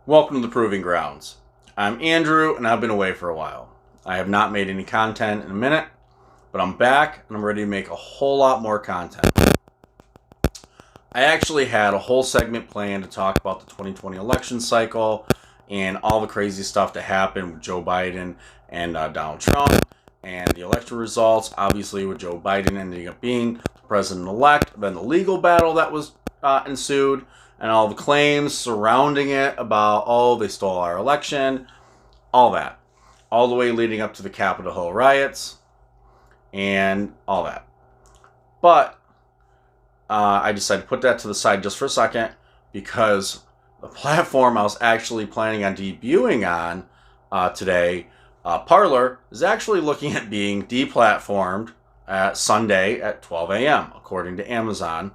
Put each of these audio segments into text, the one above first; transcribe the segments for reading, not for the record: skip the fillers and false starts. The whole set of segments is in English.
Welcome to the Proving Grounds. I'm Andrew, and I've been away for a while. I have not made any content in a minute, but I'm back, and I'm ready to make a whole lot more content. I actually had a whole segment planned to talk about the 2020 election cycle and all the crazy stuff that happened with Joe Biden and Donald Trump, and the election results, obviously with Joe Biden ending up being the president-elect, then the legal battle that was ensued, and all the claims surrounding it about, oh, they stole our election, all that. All the way leading up to the Capitol Hill riots, and all that. But I decided to put that to the side just for a second, because the platform I was actually planning on debuting on today, Parler, is actually looking at being deplatformed at Sunday at 12 a.m., according to Amazon.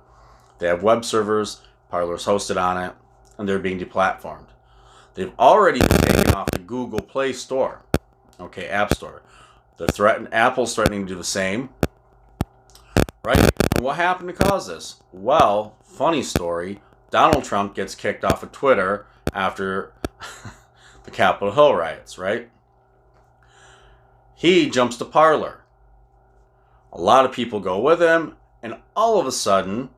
They have web servers, Parler's hosted on it, and they're being deplatformed. They've already been taken off the Google Play Store, App Store. Apple's threatening to do the same, right? And what happened to cause this? Well, funny story, Donald Trump gets kicked off of Twitter after the Capitol Hill riots, right? He jumps to Parler. A lot of people go with him, and all of a sudden,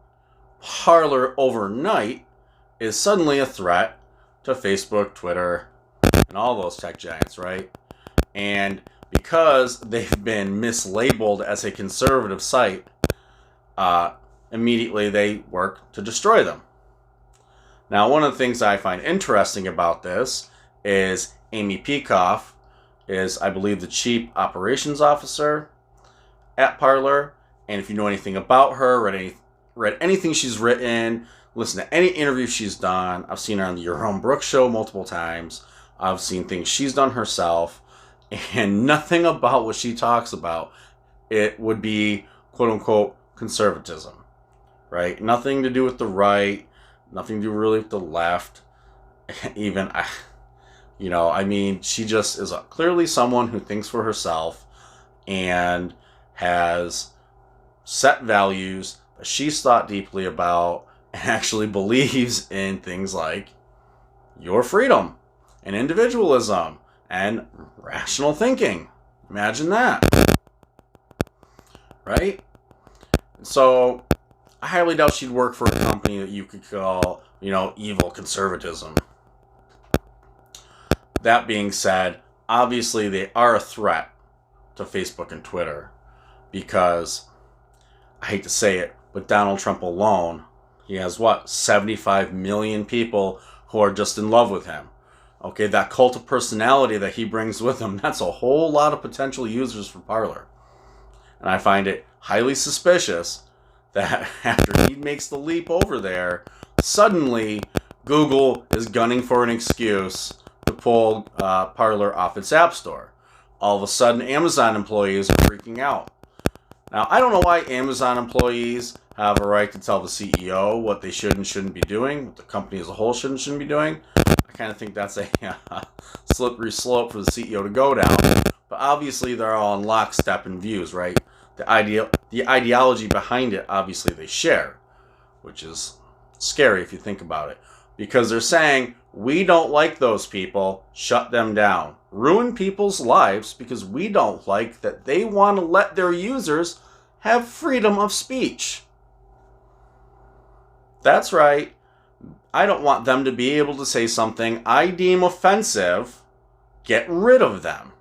Parler overnight is suddenly a threat to Facebook, Twitter, and all those tech giants, right? And because they've been mislabeled as a conservative site, immediately they work to destroy them. Now, one of the things I find interesting about this is Amy Peikoff is, I believe, the Chief Operations Officer at Parler. And if you know anything about her, read anything she's written, listen to any interview she's done. I've seen her on the Your Home Brooks show multiple times. I've seen things she's done herself, and nothing about what she talks about, it would be quote-unquote conservatism, right? Nothing to do with the right, nothing to do really with the left. Even, she just is clearly someone who thinks for herself and has set values that she's thought deeply about and actually believes in things like your freedom and individualism and rational thinking. Imagine that. Right? So, I highly doubt she'd work for a company that you could call, evil conservatism. That being said, obviously they are a threat to Facebook and Twitter because, I hate to say it, but Donald Trump alone, he has 75 million people who are just in love with him. That cult of personality that he brings with him, that's a whole lot of potential users for Parler. And I find it highly suspicious that after he makes the leap over there, suddenly Google is gunning for an excuse to pull Parler off its app store. All of a sudden, Amazon employees are freaking out. Now, I don't know why Amazon employees have a right to tell the CEO what they should and shouldn't be doing, what the company as a whole should and shouldn't be doing. I kind of think that's a slippery slope for the CEO to go down. But obviously, they're all in lockstep in views, right? The ideology behind it, obviously, they share, which is scary if you think about it. Because they're saying, we don't like those people, shut them down. Ruin people's lives because we don't like that they want to let their users have freedom of speech. That's right. I don't want them to be able to say something I deem offensive. Get rid of them.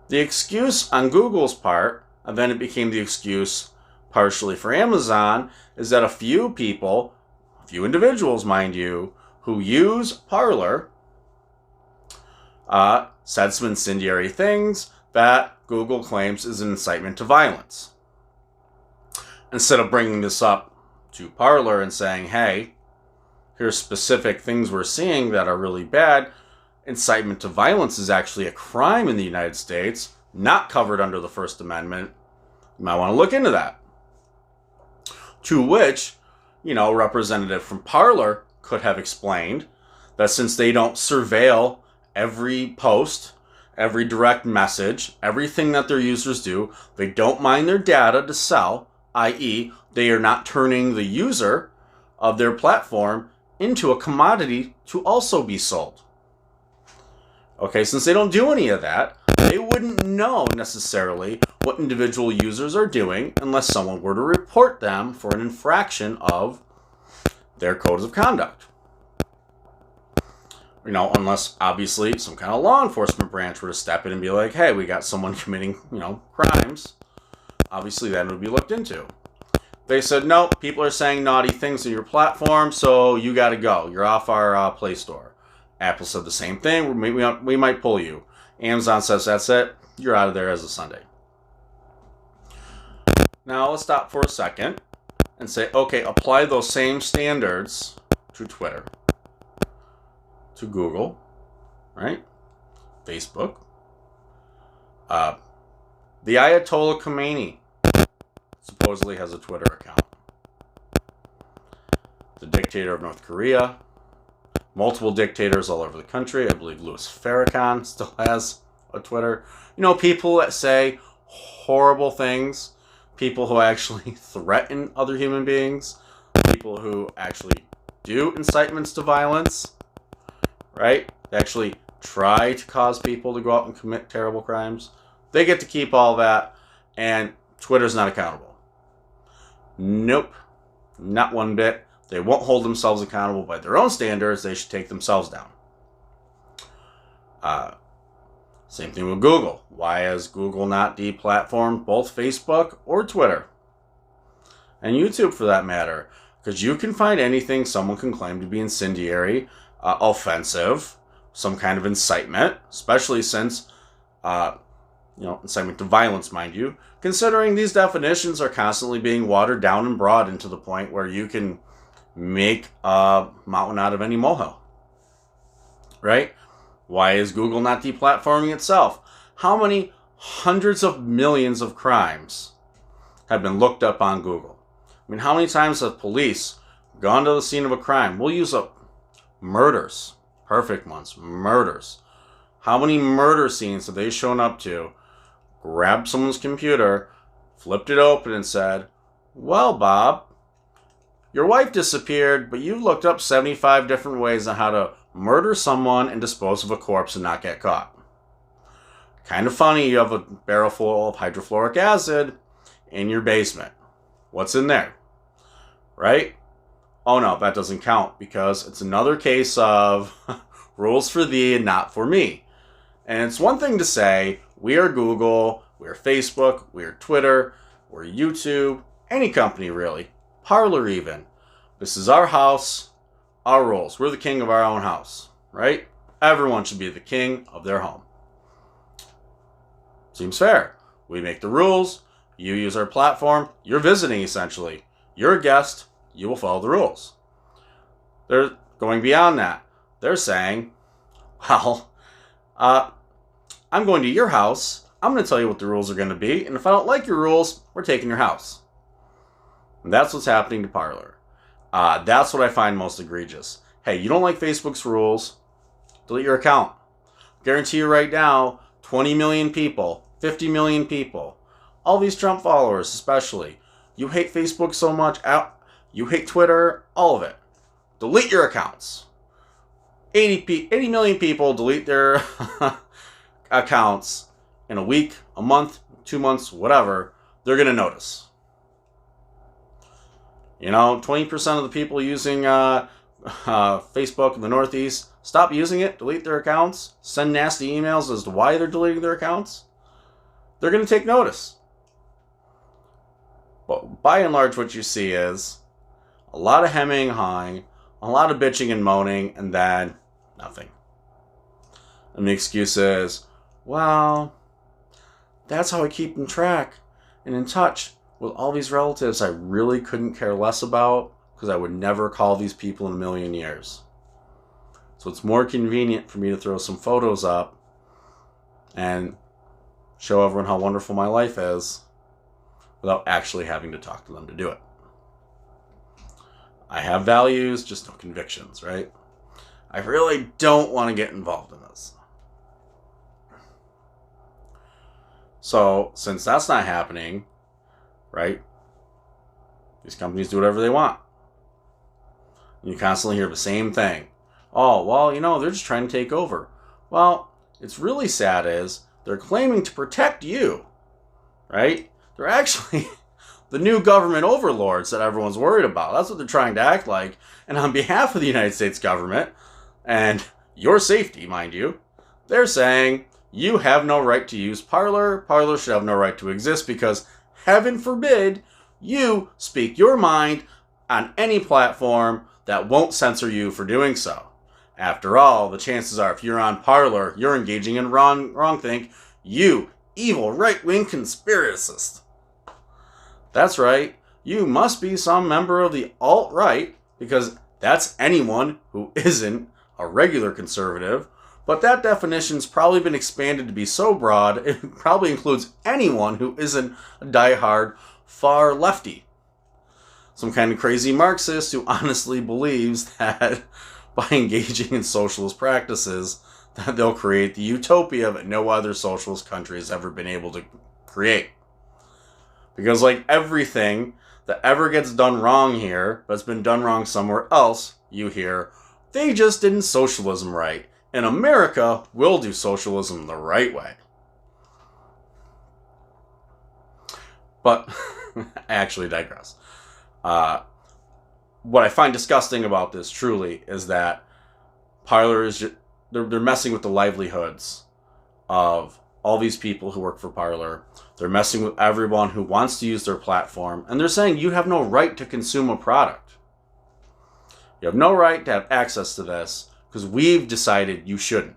The excuse on Google's part, and then it became the excuse partially for Amazon, is that a few people, a few individuals, mind you, who use Parler, said some incendiary things that Google claims is an incitement to violence. Instead of bringing this up to Parler and saying, hey, here's specific things we're seeing that are really bad, incitement to violence is actually a crime in the United States, not covered under the First Amendment. You might want to look into that. To which, representative from Parler could have explained that since they don't surveil every post, every direct message, everything that their users do, they don't mine their data to sell, i.e., they are not turning the user of their platform into a commodity to also be sold. Okay, since they don't do any of that, they wouldn't know necessarily what individual users are doing unless someone were to report them for an infraction of their codes of conduct. Unless obviously some kind of law enforcement branch were to step in and be like, hey, we got someone committing, crimes. Obviously that would be looked into. They said, no, people are saying naughty things on your platform, so you got to go. You're off our Play Store. Apple said the same thing. We might pull you. Amazon says that's it. You're out of there as of Sunday. Now let's stop for a second and say, okay, apply those same standards to Twitter, to Google, right? Facebook. The Ayatollah Khomeini supposedly has a Twitter account. The dictator of North Korea. Multiple dictators all over the country. I believe Louis Farrakhan still has a Twitter. People that say horrible things. People who actually threaten other human beings. People who actually do incitements to violence. Right? They actually try to cause people to go out and commit terrible crimes. They get to keep all that. And Twitter's not accountable. Nope. Not one bit. They won't hold themselves accountable by their own standards. They should take themselves down. Same thing with Google. Why has Google not deplatformed both Facebook or Twitter? And YouTube for that matter. Because you can find anything someone can claim to be incendiary, offensive, some kind of incitement, especially since, incitement to violence, mind you, considering these definitions are constantly being watered down and broadened to the point where you can make a mountain out of any molehill. Right? Why is Google not deplatforming itself? How many hundreds of millions of crimes have been looked up on Google? I mean, how many times have police gone to the scene of a crime? We'll use up murders. Perfect ones. Murders. How many murder scenes have they shown up to, grabbed someone's computer, flipped it open and said, well, Bob, your wife disappeared, but you've looked up 75 different ways on how to murder someone and dispose of a corpse and not get caught. Kind of funny, you have a barrel full of hydrofluoric acid in your basement. What's in there? Right? Oh no, that doesn't count because it's another case of rules for thee and not for me. And it's one thing to say, we are Google, we are Facebook, we are Twitter, we're YouTube, any company really. Parler even. This is our house, our rules. We're the king of our own house, right? Everyone should be the king of their home. Seems fair. We make the rules. You use our platform. You're visiting, essentially. You're a guest. You will follow the rules. They're going beyond that. They're saying, well, I'm going to your house. I'm going to tell you what the rules are going to be. And if I don't like your rules, we're taking your house. And that's what's happening to Parler. That's what I find most egregious. Hey, you don't like Facebook's rules? Delete your account. Guarantee you right now, 20 million people, 50 million people, all these Trump followers especially, you hate Facebook so much, you hate Twitter, all of it. Delete your accounts. 80 million people delete their accounts in a week, a month, 2 months, whatever. They're going to notice. 20% of the people using Facebook in the Northeast, stop using it, delete their accounts, send nasty emails as to why they're deleting their accounts. They're going to take notice. But by and large, what you see is a lot of hemming and hawing, a lot of bitching and moaning, and then nothing. And the excuse is, well, that's how I keep in track and in touch with all these relatives I really couldn't care less about because I would never call these people in a million years. So it's more convenient for me to throw some photos up and show everyone how wonderful my life is without actually having to talk to them to do it. I have values, just no convictions, right? I really don't want to get involved in this. So, since that's not happening, right, these companies do whatever they want. You constantly hear the same thing. Oh, well, they're just trying to take over. Well, it's really sad is they're claiming to protect you, right? They're actually the new government overlords that everyone's worried about. That's what they're trying to act like. And on behalf of the United States government, and your safety, mind you, they're saying you have no right to use Parler. Parler should have no right to exist because, heaven forbid, you speak your mind on any platform that won't censor you for doing so. After all, the chances are if you're on Parler, you're engaging in wrongthink, you evil right-wing conspiracist. That's right, you must be some member of the alt-right, because that's anyone who isn't a regular conservative, but that definition's probably been expanded to be so broad, it probably includes anyone who isn't a diehard far lefty. Some kind of crazy Marxist who honestly believes that by engaging in socialist practices, that they'll create the utopia that no other socialist country has ever been able to create. Because like everything that ever gets done wrong here, that's been done wrong somewhere else, you hear, they just didn't socialism right. In America, we'll do socialism the right way. But I actually digress. What I find disgusting about this truly is that Parler is just, they're messing with the livelihoods of all these people who work for Parler. They're messing with everyone who wants to use their platform, and they're saying you have no right to consume a product. You have no right to have access to this because we've decided you shouldn't.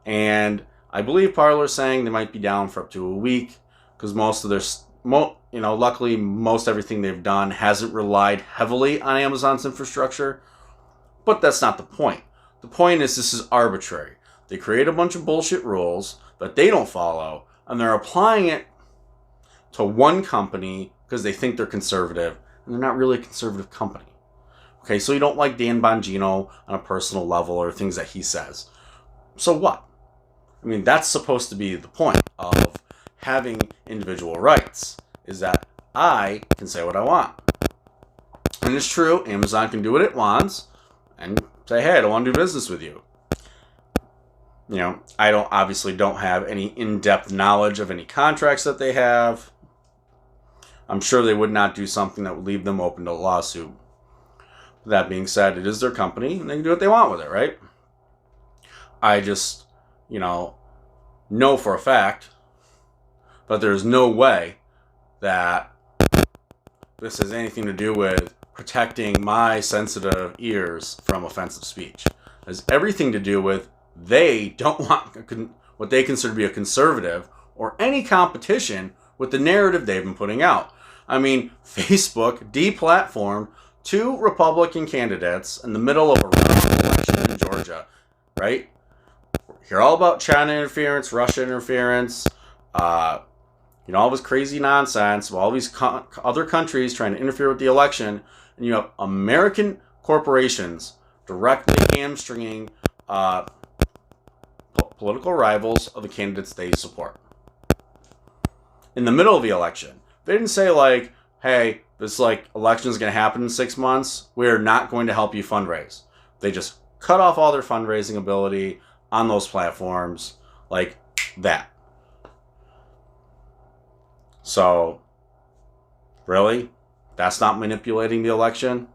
And I believe Parler's saying they might be down for up to a week because most of their luckily most everything they've done hasn't relied heavily on Amazon's infrastructure, but that's not the point. The point is this is arbitrary. They create a bunch of bullshit rules that they don't follow, and they're applying it to one company because they think they're conservative, and they're not really a conservative company. Okay, so you don't like Dan Bongino on a personal level or things that he says. So what? I mean, that's supposed to be the point of having individual rights, is that I can say what I want. And it's true, Amazon can do what it wants and say, hey, I don't want to do business with you. I obviously don't have any in-depth knowledge of any contracts that they have. I'm sure they would not do something that would leave them open to a lawsuit. That being said, it is their company and they can do what they want with it, right? I just, know for a fact that there's no way that this has anything to do with protecting my sensitive ears from offensive speech. It has everything to do with they don't want what they consider to be a conservative or any competition with the narrative they've been putting out. I mean, Facebook deplatformed 2 Republican candidates in the middle of a runoff election in Georgia, right? Hear all about China interference, Russia interference, all this crazy nonsense of all these other countries trying to interfere with the election, and you have American corporations directly hamstringing political rivals of the candidates they support. In the middle of the election, they didn't say like, hey, this election is going to happen in 6 months. We're not going to help you fundraise. They just cut off all their fundraising ability on those platforms like that. So, really? That's not manipulating the election?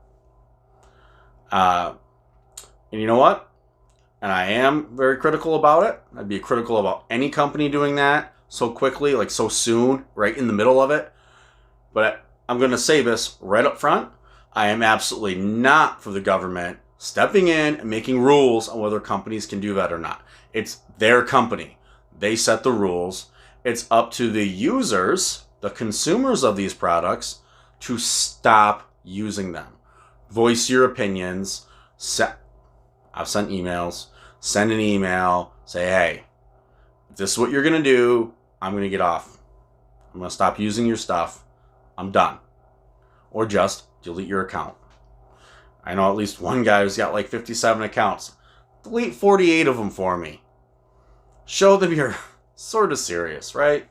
And you know what? And I am very critical about it. I'd be critical about any company doing that so quickly, so soon, right in the middle of it. But I'm going to say this right up front. I am absolutely not for the government stepping in and making rules on whether companies can do that or not. It's their company. They set the rules. It's up to the users, the consumers of these products, to stop using them. Voice your opinions. I've sent emails. Send an email. Say, hey, if this is what you're going to do, I'm going to get off. I'm going to stop using your stuff. I'm done. Or just delete your account. I know at least one guy who's got 57 accounts. Delete 48 of them for me. Show them you're sort of serious, right?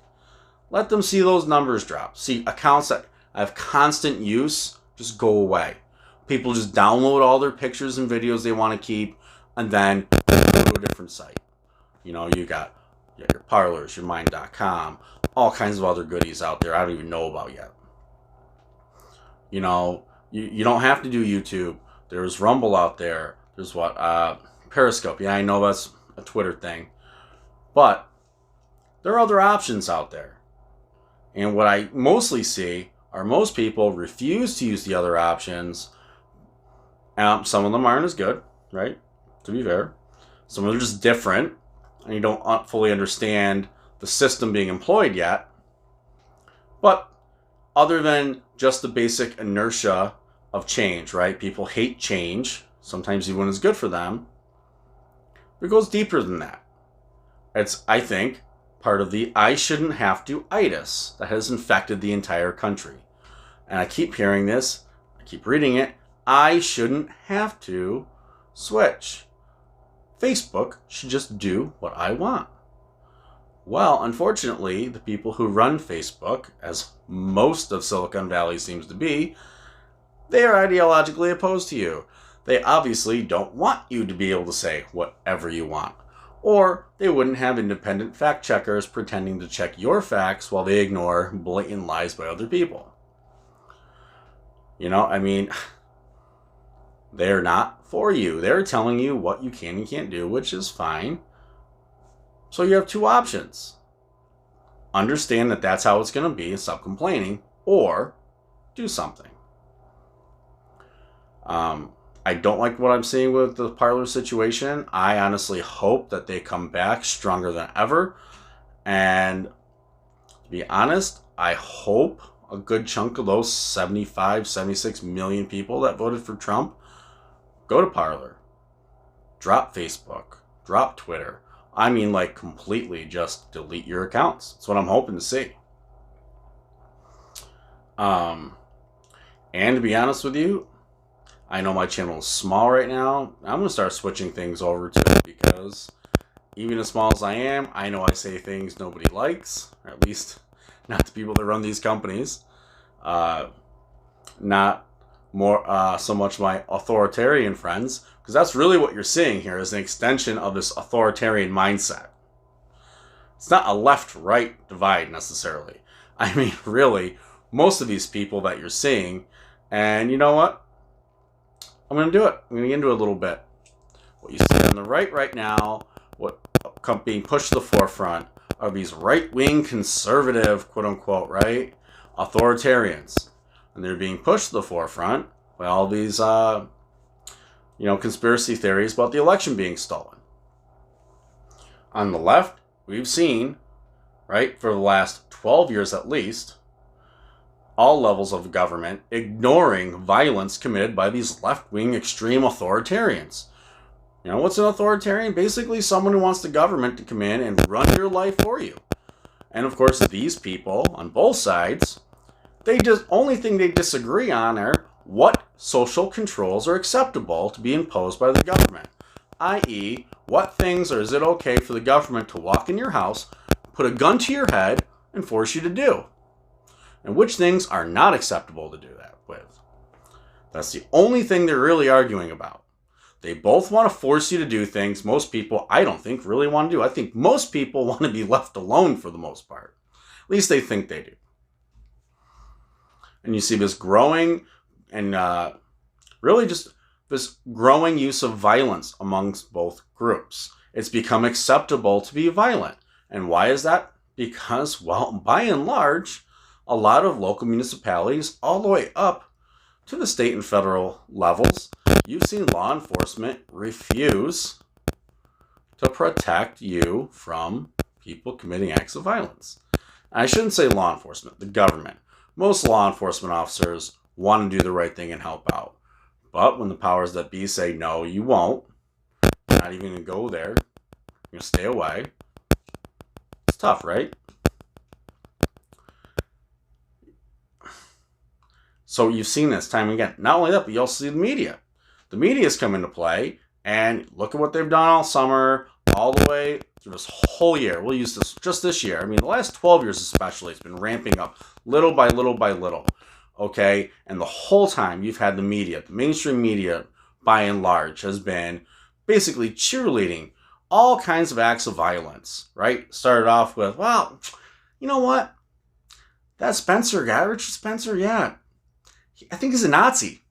Let them see those numbers drop. See, accounts that have constant use just go away. People just download all their pictures and videos they want to keep and then go to a different site. You know, you got your Parlers, your Mind.com, all kinds of other goodies out there I don't even know about yet. You know, you don't have to do YouTube. There's Rumble out there. There's Periscope. Yeah, I know that's a Twitter thing. But there are other options out there. And what I mostly see are most people refuse to use the other options. Some of them aren't as good, right? To be fair. Some of them are just different. And you don't fully understand the system being employed yet. But other than just the basic inertia of change, right? People hate change, sometimes even when it's good for them. It goes deeper than that. It's, I think, part of the I shouldn't have to itis that has infected the entire country. And I keep hearing this, I keep reading it, I shouldn't have to switch. Facebook should just do what I want. Well, unfortunately, the people who run Facebook, as most of Silicon Valley seems to be, they are ideologically opposed to you. They obviously don't want you to be able to say whatever you want. Or they wouldn't have independent fact checkers pretending to check your facts while they ignore blatant lies by other people. You know, I mean, they're not for you. They're telling you what you can and can't do, which is fine. So you have two options. Understand that that's how it's going to be and stop complaining, or do something. I don't like what I'm seeing with the Parler situation. I honestly hope that they come back stronger than ever. And to be honest, I hope a good chunk of those 75, 76 million people that voted for Trump go to Parler. Drop Facebook. Drop Twitter. I mean, like, completely just delete your accounts. That's what I'm hoping to see. And to be honest with you, I know my channel is small right now. I'm going to start switching things over to it because even as small as I am, I know I say things nobody likes, or at least not the people that run these companies. Not more so much my authoritarian friends, because that's really what you're seeing here is an extension of this authoritarian mindset. It's not a left-right divide necessarily. I mean, really, most of these people that you're seeing, and you know what? I'm going to do it. I'm going to get into it a little bit. What you see on the right now, what being pushed to the forefront are these right-wing conservative, quote-unquote, right, authoritarians. And they're being pushed to the forefront by all these, conspiracy theories about the election being stolen. On the left, we've seen, right, for the last 12 years at least, all levels of government ignoring violence committed by these left-wing extreme authoritarians. You know, what's an authoritarian? Basically someone who wants the government to come in and run your life for you. And of course, these people on both sides, only thing they disagree on are what social controls are acceptable to be imposed by the government. I.e., what things is it okay for the government to walk in your house, put a gun to your head, and force you to do? And which things are not acceptable to do that with. That's the only thing they're really arguing about. They both want to force you to do things most people, I don't think, really want to do. I think most people want to be left alone for the most part. At least they think they do. And you see this growing and really just this growing use of violence amongst both groups. It's become acceptable to be violent. And why is that? Because, well, by and large, a lot of local municipalities, all the way up to the state and federal levels, you've seen law enforcement refuse to protect you from people committing acts of violence. I shouldn't say law enforcement, the government. Most law enforcement officers want to do the right thing and help out. But when the powers that be say, no, you won't, you're not even going to go there, you're going to stay away, it's tough, right? So you've seen this time and again. Not only that, but you also see the media. The media's come into play, and look at what they've done all summer, all the way through this whole year. We'll use this just this year. I mean, the last 12 years especially, it's been ramping up little by little by little. Okay? And the whole time you've had the media, the mainstream media, by and large, has been basically cheerleading all kinds of acts of violence, right? Started off with, well, you know what? That Spencer guy, Richard Spencer, yeah, I think he's a Nazi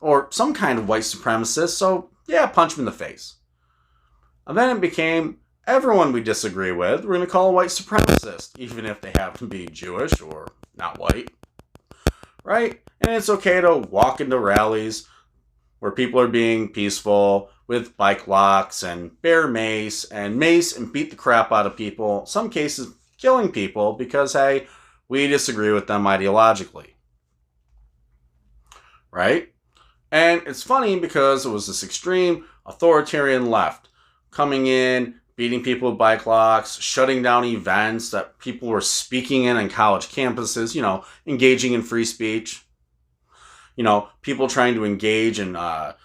or some kind of white supremacist, so yeah, punch him in the face. And then it became everyone we disagree with, we're going to call a white supremacist, even if they happen to be Jewish or not white, right? And it's okay to walk into rallies where people are being peaceful with bike locks and bear mace and beat the crap out of people, some cases killing people because, hey, we disagree with them ideologically, right? And it's funny because it was this extreme authoritarian left coming in, beating people with bike locks, shutting down events that people were speaking in on college campuses, engaging in free speech. People trying to engage in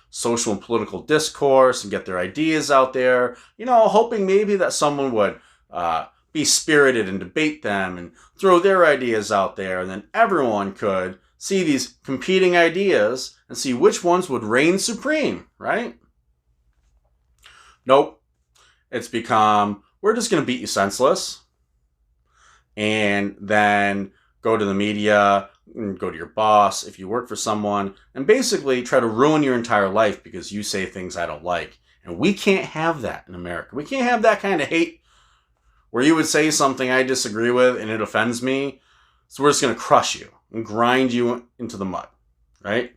social and political discourse and get their ideas out there, hoping maybe that someone would be spirited and debate them and throw their ideas out there, and then everyone could see these competing ideas and see which ones would reign supreme, right? Nope. It's become, we're just going to beat you senseless and then go to the media and go to your boss if you work for someone and basically try to ruin your entire life because you say things I don't like. And we can't have that in America. We can't have that kind of hate where you would say something I disagree with and it offends me. So we're just going to crush you and grind you into the mud, right?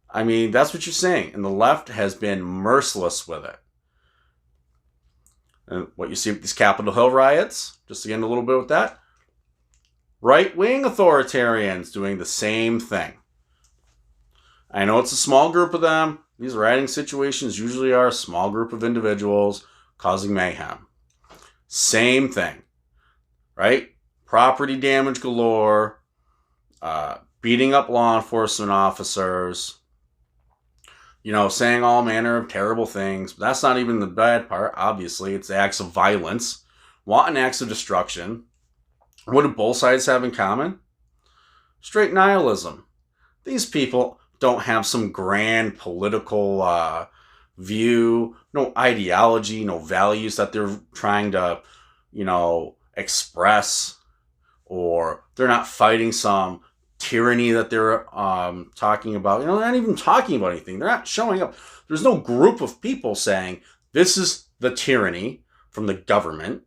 I mean, that's what you're saying. And the left has been merciless with it. And what you see with these Capitol Hill riots, just again a little bit with that, right-wing authoritarians doing the same thing. I know it's a small group of them. These rioting situations usually are a small group of individuals causing mayhem. Same thing, right? Property damage galore, beating up law enforcement officers, saying all manner of terrible things. But that's not even the bad part, obviously. It's the acts of violence, wanton acts of destruction. What do both sides have in common? Straight nihilism. These people don't have some grand political view, no ideology, no values that they're trying to, express, or they're not fighting some tyranny that they're talking about. They're not even talking about anything. They're not showing up. There's no group of people saying, this is the tyranny from the government,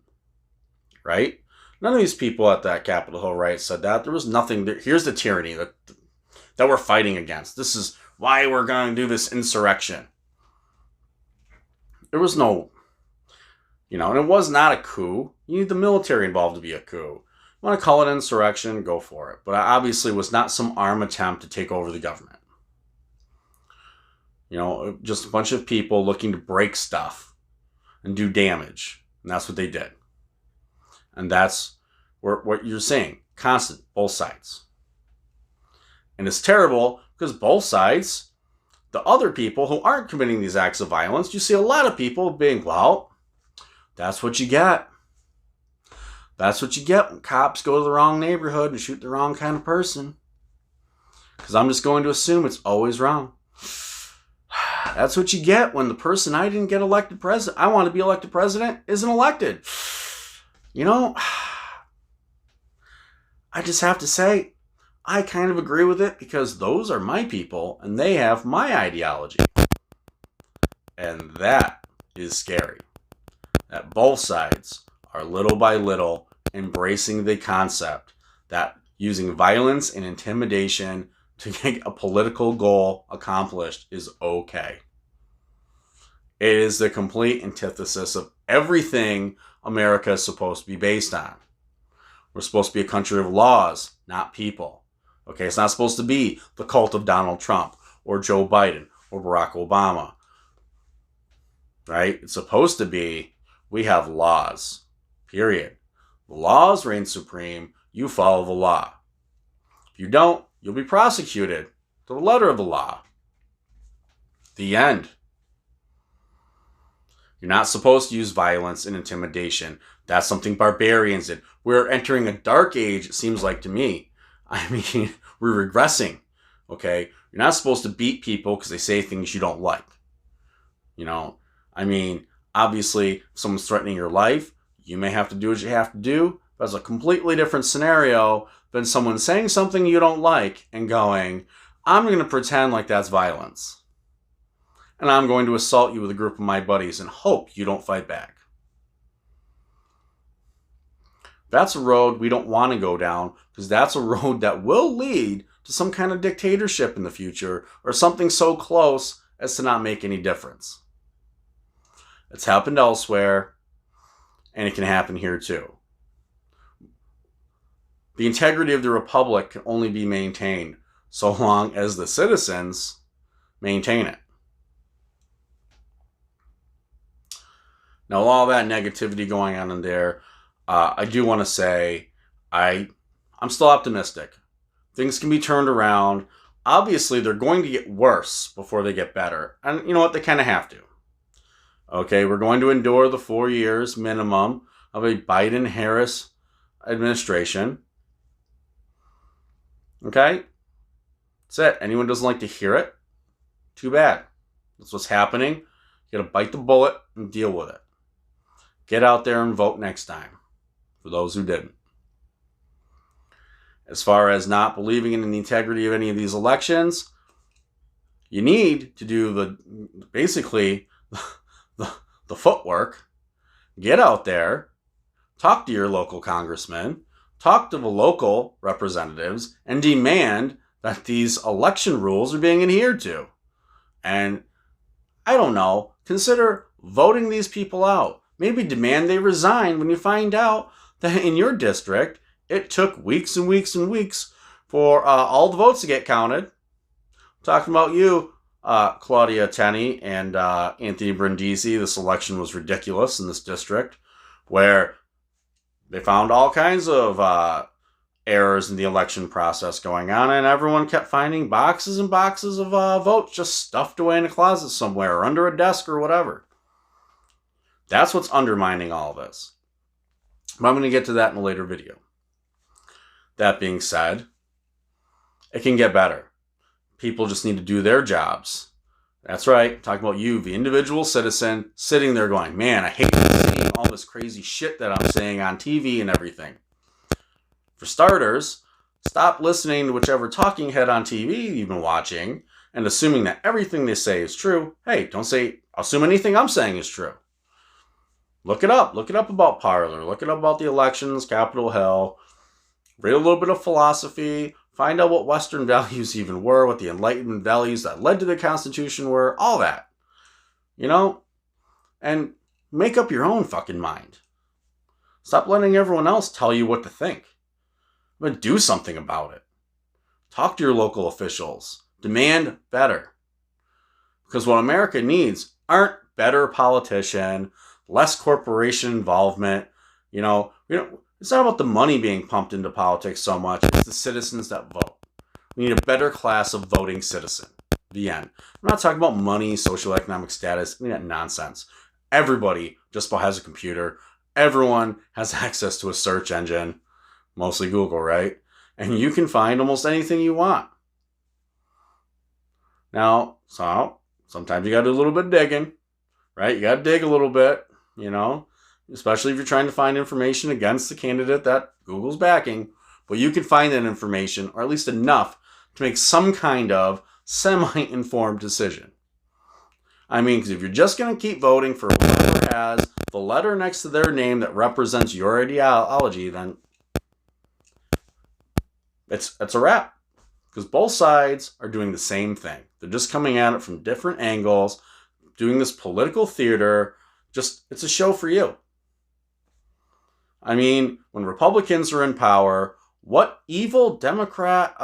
right? None of these people at that Capitol Hill riot said that. There was nothing. Here's the tyranny that we're fighting against. This is why we're going to do this insurrection. There was no, and it was not a coup. You need the military involved to be a coup. You want to call it insurrection, go for it. But obviously it was not some armed attempt to take over the government. Just a bunch of people looking to break stuff and do damage. And that's what they did. And that's what you're saying. Constant, both sides. And it's terrible because both sides, the other people who aren't committing these acts of violence, you see a lot of people being, well, that's what you get. That's what you get when cops go to the wrong neighborhood and shoot the wrong kind of person. Because I'm just going to assume it's always wrong. That's what you get when the person I didn't get elected president, I want to be elected president, isn't elected. I just have to say, I kind of agree with it because those are my people and they have my ideology. And that is scary. That both sides are little by little embracing the concept that using violence and intimidation to get a political goal accomplished is okay. It is the complete antithesis of everything America is supposed to be based on. We're supposed to be a country of laws, not people. Okay, it's not supposed to be the cult of Donald Trump or Joe Biden or Barack Obama. Right? It's supposed to be, we have laws. Period. The laws reign supreme. You follow the law. If you don't, you'll be prosecuted to the letter of the law. The end. You're not supposed to use violence and intimidation. That's something barbarians did. We're entering a dark age, it seems like to me, I mean, we're regressing, okay? You're not supposed to beat people because they say things you don't like. You know, I mean, obviously, if someone's threatening your life, you may have to do what you have to do. But it's a completely different scenario than someone saying something you don't like and going, I'm going to pretend like that's violence. And I'm going to assault you with a group of my buddies and hope you don't fight back. That's a road we don't want to go down, because that's a road that will lead to some kind of dictatorship in the future, or something so close as to not make any difference. It's happened elsewhere, and it can happen here too. The integrity of the republic can only be maintained so long as the citizens maintain it. Now, all that negativity going on in there, I do want to say I'm still optimistic. Things can be turned around. Obviously, they're going to get worse before they get better. And you know what? They kind of have to. Okay, we're going to endure the 4 years minimum of a Biden-Harris administration. Okay? That's it. Anyone doesn't like to hear it? Too bad. That's what's happening. You gotta bite the bullet and deal with it. Get out there and vote next time, for those who didn't. As far as not believing in the integrity of any of these elections, you need to do the footwork. Get out there, talk to your local congressman, talk to the local representatives, and demand that these election rules are being adhered to. And I don't know, consider voting these people out. Maybe demand they resign when you find out that in your district, it took weeks and weeks and weeks for all the votes to get counted. I'm talking about you, Claudia Tenney and Anthony Brindisi. This election was ridiculous in this district, where they found all kinds of errors in the election process going on, and everyone kept finding boxes and boxes of votes just stuffed away in a closet somewhere or under a desk or whatever. That's what's undermining all of this. But I'm going to get to that in a later video. That being said, it can get better. People just need to do their jobs. That's right. I'm talking about you, the individual citizen, sitting there going, man, I hate seeing all this crazy shit that I'm saying on TV and everything. For starters, stop listening to whichever talking head on TV you've been watching and assuming that everything they say is true. Hey, don't assume anything I'm saying is true. Look it up. Look it up about Parler. Look it up about the elections, Capitol Hill. Read a little bit of philosophy. Find out what Western values even were, what the Enlightenment values that led to the Constitution were, all that. You know? And make up your own fucking mind. Stop letting everyone else tell you what to think. But do something about it. Talk to your local officials. Demand better. Because what America needs aren't better politicians, less corporation involvement. You know, it's not about the money being pumped into politics so much. It's the citizens that vote. We need a better class of voting citizen. The end. I'm not talking about money, social economic status, any of that nonsense. Everybody just about has a computer. Everyone has access to a search engine. Mostly Google, right? And you can find almost anything you want. Now, sometimes you got to do a little bit of digging, right? You got to dig a little bit, you know, especially if you're trying to find information against the candidate that Google's backing. But you can find that information, or at least enough, to make some kind of semi-informed decision. I mean, because if you're just going to keep voting for whoever has the letter next to their name that represents your ideology, then it's a wrap. Because both sides are doing the same thing. They're just coming at it from different angles, doing this political theater. It's a show for you. I mean, when Republicans are in power, what evil Democrat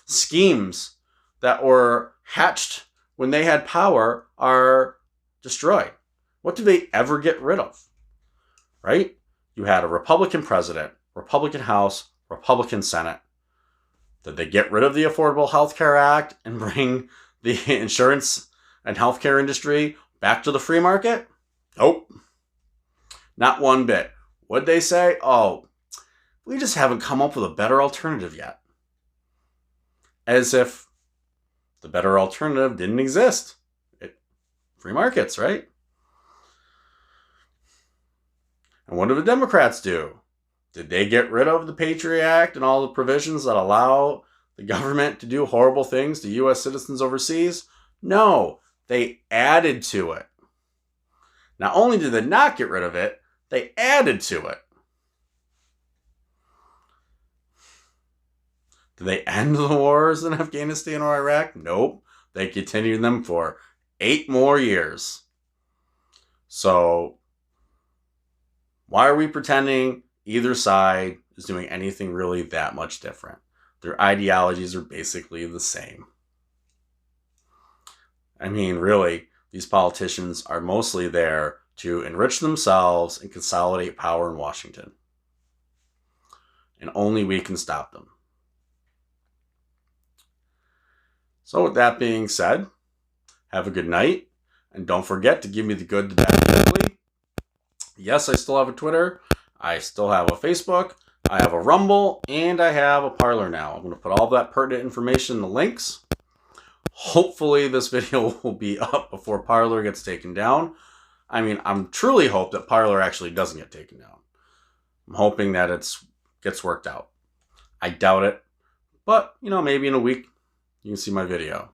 schemes that were hatched when they had power are destroyed? What do they ever get rid of? Right? You had a Republican president, Republican House, Republican Senate. Did they get rid of the Affordable Health Care Act and bring the insurance and healthcare industry back to the free market? Nope. Not one bit. What'd they say? Oh, we just haven't come up with a better alternative yet. as if the better alternative didn't exist. Free markets, right? And what do the Democrats do? Did they get rid of the Patriot Act and all the provisions that allow the government to do horrible things to U.S. citizens overseas? No, they added to it. Not only did they not get rid of it, they added to it. Did they end the wars in Afghanistan or Iraq? Nope. They continued them for 8 more years. So, why are we pretending either side is doing anything really that much different? Their ideologies are basically the same. I mean, really, these politicians are mostly there to enrich themselves and consolidate power in Washington. And only we can stop them. So with that being said, have a good night. And don't forget to give me the good, the bad, the ugly. Yes, I still have a Twitter. I still have a Facebook. I have a Rumble. And I have a Parler now. I'm going to put all that pertinent information in the links. Hopefully this video will be up before Parler gets taken down. I mean, I'm truly hope that Parler actually doesn't get taken down. I'm hoping that it gets worked out. I doubt it. But, maybe in a week you can see my video.